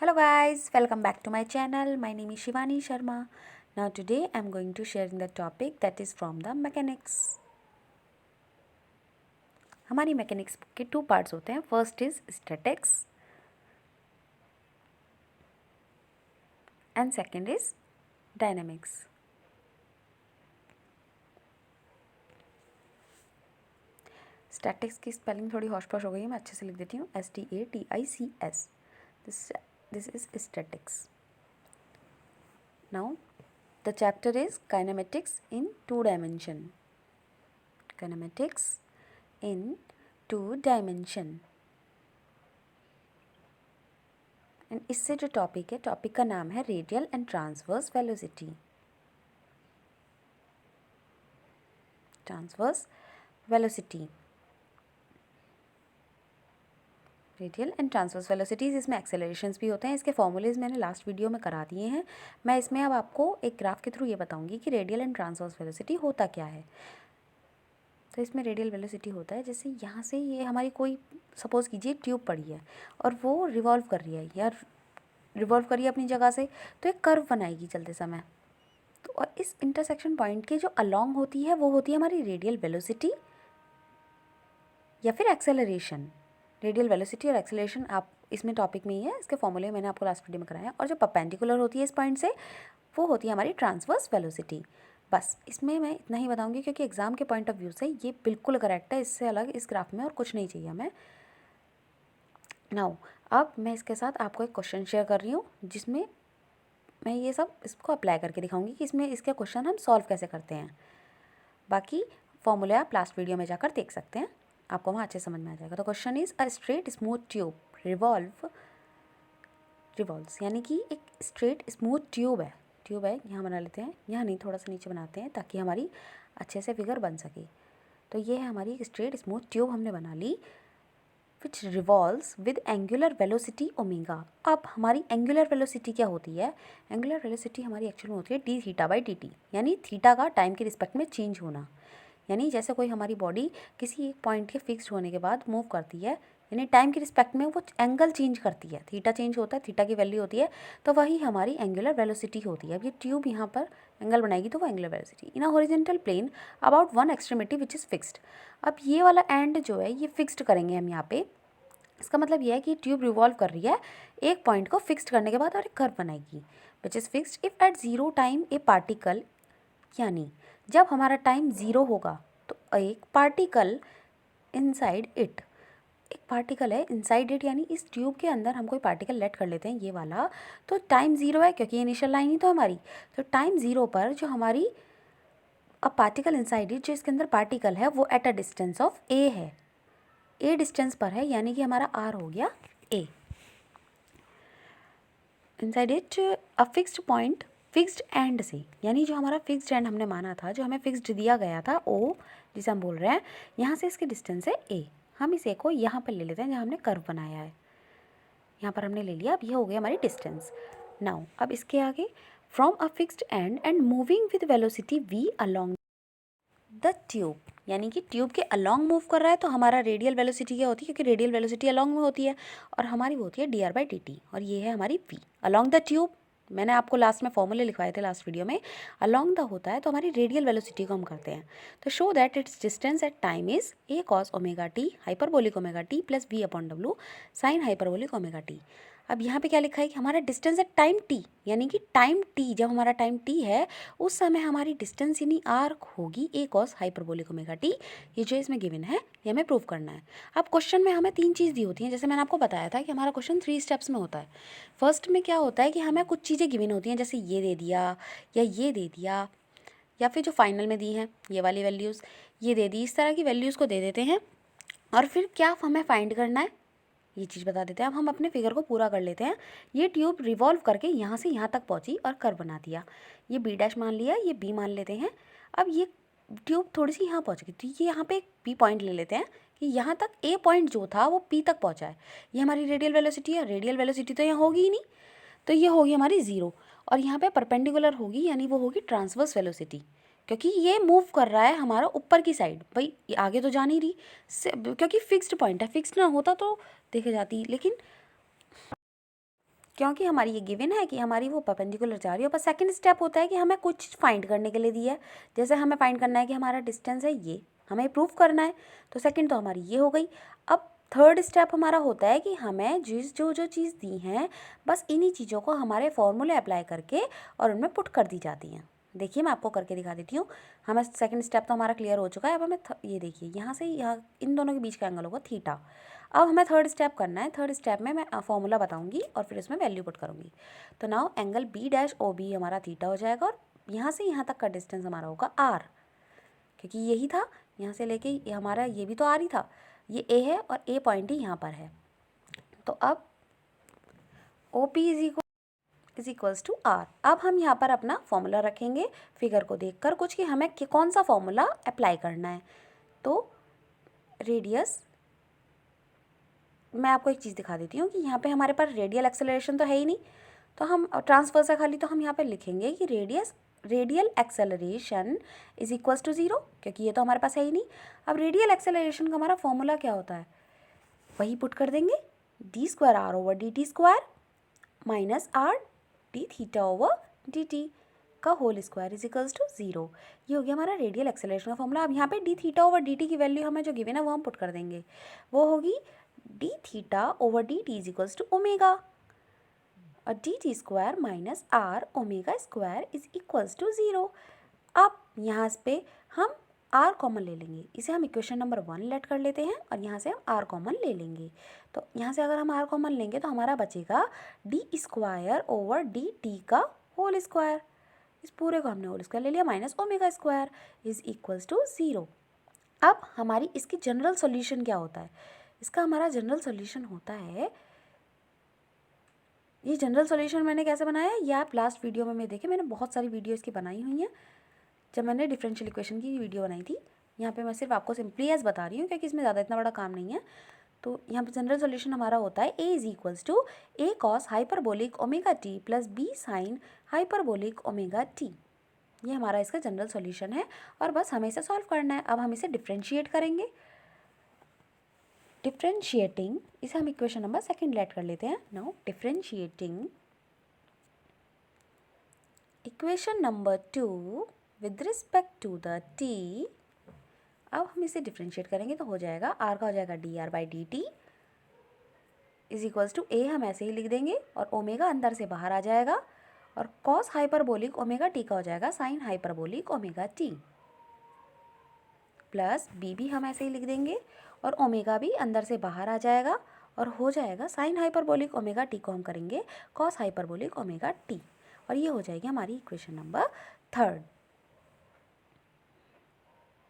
Hello guys, welcome back to my channel. My name is Shivani Sharma. Now today I am going to share the topic that is from the mechanics. हमारी mechanics के two parts होते हैं. First is statics and second is dynamics. Statics की spelling थोड़ी हौश posh हो गई है, मैं अच्छे से लिख देती हूँ. STATICS. This is statics. Now the chapter is kinematics in 2 dimension. Kinematics in 2 dimension. And इससे जो टॉपिक है, टॉपिक का नाम है radial and transverse velocity. Transverse velocity, radial and transverse velocities. इसमें एक्सेलरेशंस भी होते हैं. इसके फॉर्मूलेज मैंने लास्ट वीडियो में करा दिए हैं. मैं इसमें अब आपको एक ग्राफ के थ्रू ये बताऊंगी कि रेडियल एंड ट्रांसवर्स वेलोसिटी होता क्या है. तो इसमें रेडियल वेलोसिटी होता है जैसे यहाँ से ये हमारी कोई सपोज़ कीजिए ट्यूब पड़ी है और वो रिवॉल्व कर रही है या रिवॉल्व कर रही है अपनी जगह से, तो एक कर्व बनाएगी चलते समय. तो और इस इंटरसेक्शन पॉइंट के जो अलोंग होती है वो होती है हमारी रेडियल वेलोसिटी या फिर एक्सेलरेशन. रेडियल वेलोसिटी और एक्सेलरेशन आप इसमें टॉपिक में ही है. इसके फॉर्मूले मैंने आपको लास्ट वीडियो में कराया. और जो परपेंडिकुलर होती है इस पॉइंट से वो होती है हमारी ट्रांसवर्स वेलोसिटी. बस इसमें मैं इतना ही बताऊंगी क्योंकि एग्ज़ाम के पॉइंट ऑफ व्यू से ये बिल्कुल करेक्ट है. इससे अलग इस ग्राफ में और कुछ नहीं चाहिए हमें. नाउ अब मैं इसके साथ आपको एक क्वेश्चन शेयर कर रही हूँ जिसमें मैं ये सब इसको अप्लाई करके दिखाऊंगी कि इसमें इसके क्वेश्चन हम सॉल्व कैसे करते हैं. बाकी फॉर्मूले आप लास्ट वीडियो में जाकर देख सकते हैं, आपको वहाँ अच्छे समझ में आ जाएगा. तो question is a straight smooth tube revolves, यानी कि एक स्ट्रेट स्मूथ ट्यूब है यहाँ बना लेते हैं. यहाँ नहीं, थोड़ा सा नीचे बनाते हैं ताकि हमारी अच्छे से फिगर बन सके. तो ये है हमारी एक स्ट्रेट स्मूथ ट्यूब हमने बना ली which revolves with angular velocity omega. अब हमारी एंगुलर वेलोसिटी क्या होती है? एंगुलर वेलोसिटी हमारी एक्चुअल में होती है D theta by D T, यानी थीटा का टाइम के रिस्पेक्ट में चेंज होना. यानी जैसे कोई हमारी बॉडी किसी एक पॉइंट के फिक्स्ड होने के बाद मूव करती है, यानी टाइम के रिस्पेक्ट में वो एंगल चेंज करती है, थीटा चेंज होता है, थीटा की वैल्यू होती है, तो वही हमारी एंगुलर वेलोसिटी होती है. अब ये ट्यूब यहाँ पर एंगल बनाएगी तो वो angular velocity in a horizontal plane about one extremity which is fixed. अब ये वाला एंड जो है ये फिक्स्ड करेंगे हम यहाँ पे. इसका मतलब यह है कि ट्यूब रिवॉल्व कर रही है एक पॉइंट को फिक्स्ड करने के बाद और एक कर्व बनाएगी विच is fixed if at zero time A particle, यानी जब हमारा टाइम ज़ीरो होगा तो एक पार्टिकल इनसाइड इट, एक पार्टिकल है इनसाइड इट, यानी इस ट्यूब के अंदर हम कोई पार्टिकल लेट कर लेते हैं ये वाला. तो टाइम ज़ीरो है क्योंकि इनिशियल लाइन ही तो हमारी. तो टाइम ज़ीरो पर जो हमारी अब पार्टिकल इनसाइड इट, जो इसके अंदर पार्टिकल है वो एट अ डिस्टेंस ऑफ ए है, ए डिस्टेंस पर है, यानी कि हमारा आर हो गया A. Inside it a fixed point fixed end से, यानी जो हमारा फिक्स्ड एंड हमने माना था, जो हमें फिक्स्ड दिया गया था ओ जिसे हम बोल रहे हैं, यहाँ से इसकी डिस्टेंस है ए. हम इस ए को यहाँ पर ले लेते हैं जहाँ हमने कर्व बनाया है, यहाँ पर हमने ले लिया. अब ये हो गई हमारी डिस्टेंस. नाउ अब इसके आगे from a fixed end moving with velocity v along the tube, यानी कि ट्यूब के अलॉन्ग मूव कर रहा है तो हमारा रेडियल वेलोसिटी क्या होती है, क्योंकि रेडियल वेलोसिटी अलॉन्ग में होती है और हमारी वो होती है D R by D T. और ये है हमारी वी अलॉन्ग द ट्यूब. मैंने आपको लास्ट में फॉर्मूले लिखवाए थे लास्ट वीडियो में. अलॉन्ग द होता है तो हमारी रेडियल वेलोसिटी को हम करते हैं. तो show that it's distance at time is a cos omega t hyperbolic omega T plus v upon डब्लू साइन हाइपरबोलिक ओमेगा टी. अब यहाँ पे क्या लिखा है कि हमारा डिस्टेंस एट टाइम टी, यानी कि टाइम टी, जब हमारा टाइम टी है उस समय हमारी डिस्टेंस यानी आर होगी ए कॉस हाइपरबोलिक ओमेगा टी. ये जो इसमें गिवन है ये हमें प्रूव करना है. अब क्वेश्चन में हमें 3 चीज़ दी होती हैं, जैसे मैंने आपको बताया था कि हमारा क्वेश्चन 3 स्टेप्स में होता है. फर्स्ट में क्या होता है कि हमें कुछ चीज़ें गिवन होती हैं, जैसे ये दे दिया या ये दे दिया, या फिर जो फाइनल में दी हैं ये वाली वैल्यूज़ ये दे दी, इस तरह की वैल्यूज़ को दे देते हैं. और फिर क्या हमें फाइंड करना है ये चीज़ बता देते हैं. अब हम अपने फिगर को पूरा कर लेते हैं. ये ट्यूब रिवॉल्व करके यहाँ से यहाँ तक पहुँची और कर्व बना दिया. ये बी डैश मान लिया, ये बी मान लेते हैं. अब ये ट्यूब थोड़ी सी यहाँ पहुँच गई तो ये यहाँ पे एक पी पॉइंट ले लेते हैं कि यहाँ तक ए पॉइंट जो था वो पी तक पहुँचा है. ये हमारी रेडियल वेलोसिटी है. रेडियल वेलोसिटी तो यहाँ होगी ही नहीं, तो ये होगी हमारी ज़ीरो. और यहाँ पे परपेंडिकुलर होगी, यानी वो होगी ट्रांसवर्स वेलोसिटी, क्योंकि ये मूव कर रहा है हमारा ऊपर की साइड. भाई ये आगे तो जा नहीं रही क्योंकि फिक्स्ड पॉइंट है. फिक्स्ड ना होता तो देखे जाती, लेकिन क्योंकि हमारी ये गिवन है कि हमारी वो परपेंडिकुलर जा रही है। पर सेकंड स्टेप होता है कि हमें कुछ फाइंड करने के लिए दिया है, जैसे हमें फाइंड करना है कि हमारा डिस्टेंस है ये, हमें प्रूव करना है, तो सेकंड तो हमारी ये हो गई। अब थर्ड स्टेप हमारा होता है कि हमें जो जो चीज़ दी हैं बस इन्हीं चीज़ों को हमारे फॉर्मूले अप्लाई करके और उनमें पुट कर दी जाती हैं। देखिए मैं आपको करके दिखा देती हूँ। हमें सेकंड स्टेप तो हमारा क्लियर हो चुका है। अब हमें ये देखिए यहाँ से यहाँ इन दोनों के बीच का एंगल होगा थीटा। अब हमें थर्ड स्टेप करना है। थर्ड स्टेप में मैं फॉर्मूला बताऊंगी और फिर उसमें वैल्यू पुट करूंगी। तो now angle b dash o b हमारा थीटा हो जाएगा और यहाँ से यहाँ तक का डिस्टेंस हमारा होगा आर, क्योंकि यही था यहाँ से लेके हमारा ये भी तो आर ही था। ये ए है और ए पॉइंट ही यहाँ पर है। तो अब o p is equals to r. अब हम यहाँ पर अपना फॉर्मूला रखेंगे फिगर को देखकर कुछ कि हमें कौन सा फॉर्मूला अप्लाई करना है। तो रेडियस, मैं आपको एक चीज़ दिखा देती हूँ कि यहाँ पे हमारे पास रेडियल एक्सेलरेशन तो है ही नहीं, तो हम ट्रांसफर से खाली तो हम यहाँ पे लिखेंगे कि radial acceleration is equals to 0, क्योंकि ये तो हमारे पास है ही नहीं। अब रेडियल एक्सेलरेशन का हमारा फॉर्मूला क्या होता है, वही पुट कर देंगे, D square R over D T square minus R D theta over D T का whole square is equals to 0। ये हो गया हमारा रेडियल एक्सेलरेशन का फॉर्मूला। अब यहाँ पे D theta over D T की वैल्यू हमें जो गिवन है वो हम पुट कर देंगे, वो होगी D theta over D T is equals to omega और D T square minus R omega square is equals to 0। अब यहाँ पे हम आर कॉमन ले लेंगे, इसे हम इक्वेशन नंबर 1 लेट कर लेते हैं और यहाँ से हम आर कॉमन ले लेंगे। तो यहाँ से अगर हम आर कॉमन लेंगे तो हमारा बचेगा d square over D T का होल स्क्वायर, इस पूरे को हमने होल स्क्वायर ले लिया, minus omega square is equals to 0। अब हमारी इसकी जनरल सॉल्यूशन क्या होता है, इसका हमारा जनरल सॉल्यूशन होता है, ये जनरल सॉल्यूशन मैंने कैसे बनाया है ये आप लास्ट वीडियो में देखें, मैंने बहुत सारी वीडियो इसकी बनाई हुई हैं जब मैंने डिफरेंशियल इक्वेशन की वीडियो बनाई थी। यहाँ पे मैं सिर्फ आपको सिंपली एज बता रही हूँ क्योंकि इसमें ज़्यादा इतना बड़ा काम नहीं है। तो यहाँ पे जनरल सॉल्यूशन हमारा होता है A is equals to A cos hyperbolic omega T plus B sine hyperbolic omega T. ये हमारा इसका जनरल सॉल्यूशन है और बस हमें इसे सॉल्व करना है। अब हम इसे डिफ्रेंशिएट करेंगे, डिफ्रेंशिएटिंग इसे हम इक्वेशन नंबर 2 लेट कर लेते हैं। Now differentiating equation number 2 with respect to the t. अब हम इसे डिफ्रेंशिएट करेंगे तो हो जाएगा आर का हो जाएगा D are by D T is equals to A, हम ऐसे ही लिख देंगे और ओमेगा अंदर से बाहर आ जाएगा और कॉस हाइपरबोलिक ओमेगा टी का हो जाएगा sine hyperbolic omega T plus b भी हम ऐसे ही लिख देंगे और ओमेगा भी अंदर से बाहर आ जाएगा और हो जाएगा साइन हाइपरबोलिक ओमेगा टी को हम करेंगे कॉस हाइपरबोलिक ओमेगा टी और ये हो जाएगी हमारी इक्वेशन नंबर 3।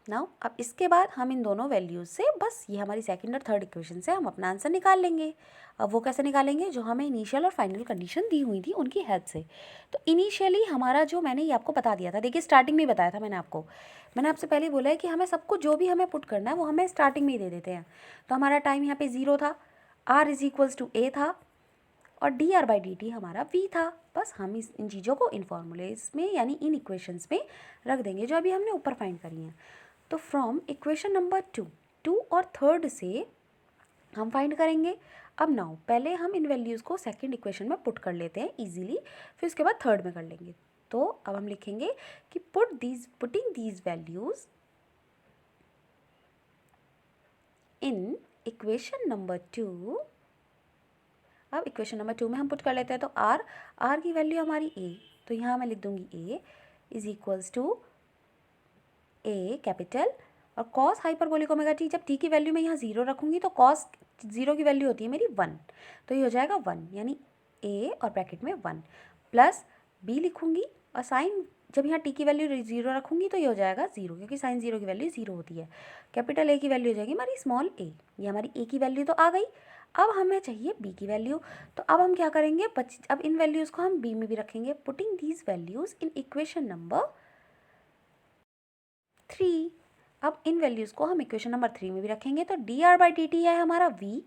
नाउ अब इसके बाद हम इन दोनों वैल्यूज़ से बस ये हमारी सेकंड और थर्ड इक्वेशन से हम अपना आंसर निकाल लेंगे। अब वो कैसे निकालेंगे, जो हमें इनिशियल और फाइनल कंडीशन दी हुई थी उनकी हेल्प से। तो इनिशियली हमारा जो मैंने ये आपको बता दिया था, देखिए स्टार्टिंग में बताया था मैंने आपसे पहले बोला है कि हमें सबको जो भी हमें पुट करना है वो हमें स्टार्टिंग में ही दे देते हैं। तो हमारा टाइम यहाँ पे 0 था, आर इज इक्वल्स टू ए था और D R by D T हमारा वी था। बस हम इन चीज़ों को इन फॉर्मूलेस में यानी इन इक्वेशंस में रख देंगे जो अभी हमने ऊपर फाइंड करी हैं। तो फ्रॉम इक्वेशन नंबर 2 और थर्ड से हम फाइंड करेंगे। अब नाउ पहले हम इन वैल्यूज़ को सेकंड इक्वेशन में पुट कर लेते हैं इजीली, फिर उसके बाद थर्ड में कर लेंगे। तो अब हम लिखेंगे कि putting these values in equation number 2। अब इक्वेशन नंबर 2 में हम पुट कर लेते हैं। तो आर की वैल्यू हमारी ए, तो यहाँ मैं लिख दूंगी A is equals to A capital और कॉस हाइपरबोलिक ओमेगा टी, जब टी की वैल्यू मैं यहाँ 0 रखूँगी तो कॉस 0 की वैल्यू होती है मेरी 1, तो ये हो जाएगा 1 यानी ए और ब्रैकेट में 1 प्लस बी लिखूँगी और साइन जब यहाँ टी की वैल्यू 0 रखूँगी तो ये हो जाएगा 0 क्योंकि साइन 0 की वैल्यू 0 होती है। कैपिटल ए की वैल्यू हो जाएगी हमारी स्मॉल ए, ये हमारी ए की वैल्यू तो आ गई। अब हमें चाहिए बी की वैल्यू, तो अब हम क्या करेंगे, अब इन वैल्यूज़ को हम बी में भी रखेंगे। Putting these values in equation number 3। अब इन वैल्यूज़ को हम इक्वेशन नंबर 3 में भी रखेंगे। तो d are by D t है हमारा v,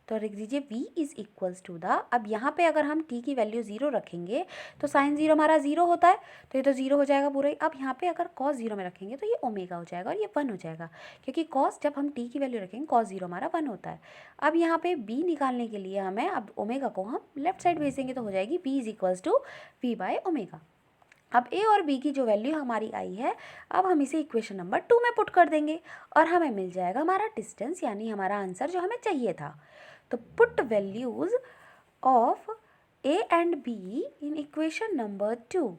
तो लिख दीजिए v is equals to the, अब यहाँ पे अगर हम t की वैल्यू 0 रखेंगे तो साइन 0 हमारा 0 होता है, तो ये तो 0 हो जाएगा पूरा ही। अब यहाँ पे अगर cos 0 में रखेंगे तो ये ओमेगा हो जाएगा और ये 1 हो जाएगा, क्योंकि cos जब हम t की वैल्यू रखेंगे cos 0 हमारा 1 होता है। अब यहाँ पे b निकालने के लिए हमें अब ओमेगा को हम लेफ्ट साइड भेजेंगे तो हो जाएगी b is equals to v by omega. अब a और b की जो वैल्यू हमारी आई है, अब हम इसे इक्वेशन नंबर 2 में पुट कर देंगे और हमें मिल जाएगा हमारा डिस्टेंस, यानी हमारा आंसर जो हमें चाहिए था। तो put values of a and b in equation number 2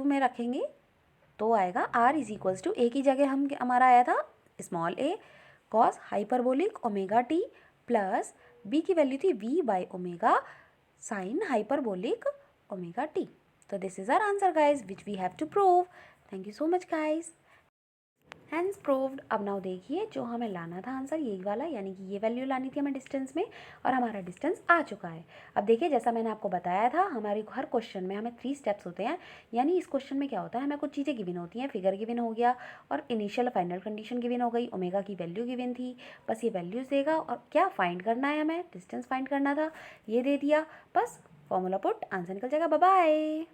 में रखेंगे तो आएगा r is equals to a की जगह हमारा आया था small a cos hyperbolic omega t plus b की वैल्यू थी v by omega sine hyperbolic omega t। तो this is our answer guys which we have to prove. Thank you so much guys. Hence proved. अब now देखिए जो हमें लाना था answer यही वाला, यानी कि ये वैल्यू लानी थी हमें डिस्टेंस में और हमारा डिस्टेंस आ चुका है। अब देखिए जैसा मैंने आपको बताया था हमारे हर क्वेश्चन में हमें 3 स्टेप्स होते हैं, यानी इस क्वेश्चन में क्या होता है हमें कुछ चीज़ें गिवन होती हैं, फिगर गिवन हो गया और इनिशियल फाइनल कंडीशन गिवन हो गई, ओमेगा की वैल्यू गिवन थी, बस ये वैल्यूज़ देगा और क्या फाइंड करना है, हमें डिस्टेंस फाइंड करना था, ये दे दिया, बस फॉर्मूला पुट आंसर निकल जाएगा। Bye bye.